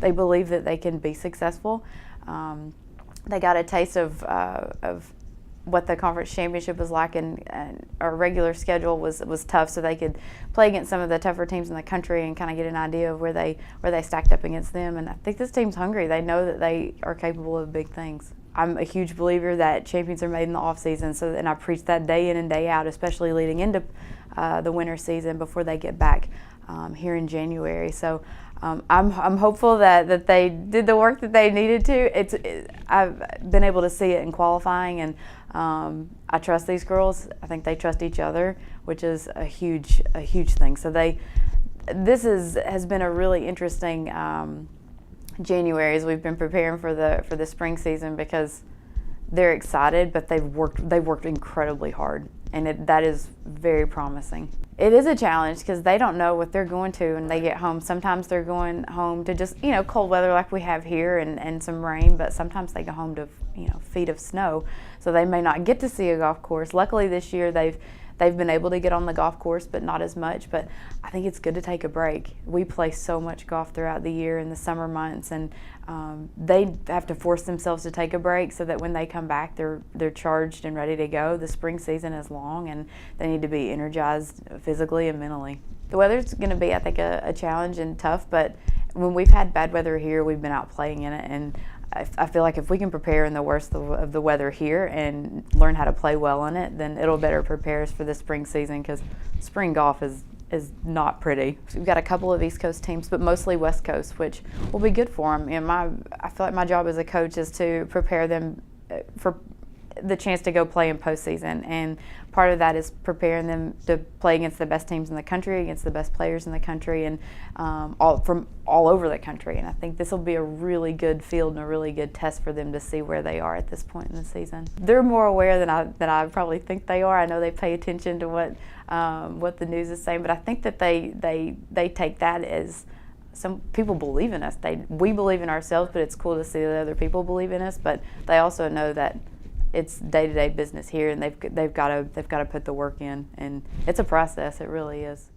they believe that they can be successful. They got a taste of what the conference championship was like, and our regular schedule was tough, so they could play against some of the tougher teams in the country and kind of get an idea of where they stacked up against them. And I think this team's hungry. They know that they are capable of big things. I'm a huge believer that champions are made in the off season, and I preach that day in and day out, especially leading into the winter season before they get back here in January. So I'm hopeful that they did the work that they needed to. I've been able to see it in qualifying, and I trust these girls. I think they trust each other, which is a huge thing. So this has been a really interesting January as we've been preparing for the spring season, because they're excited, but they've worked incredibly hard, and that is very promising. It is a challenge because they don't know what they're going to when they get home. Sometimes they're going home to just cold weather like we have here and some rain, but sometimes they go home to feet of snow, so they may not get to see a golf course. Luckily this year they've been able to get on the golf course, but not as much. But I think it's good to take a break. We play so much golf throughout the year in the summer months, and they have to force themselves to take a break so that when they come back, they're charged and ready to go. The spring season is long, and they need to be energized physically and mentally. The weather's going to be, I think, a challenge and tough, but when we've had bad weather here, we've been out playing in it, and I feel like if we can prepare in the worst of the weather here and learn how to play well in it, then it'll better prepare us for the spring season, because spring golf is not pretty. We've got a couple of East Coast teams, but mostly West Coast, which will be good for them. I feel like my job as a coach is to prepare them for the chance to go play in postseason, and part of that is preparing them to play against the best teams in the country, against the best players in the country, and from all over the country. And I think this will be a really good field and a really good test for them to see where they are at this point in the season. They're more aware than I probably think they are. I know they pay attention to what the news is saying, but I think that they take that as some people believe in us. We believe in ourselves, but it's cool to see that other people believe in us. But they also know that it's day-to-day business here, and they've got to put the work in, and it's a process. It really is.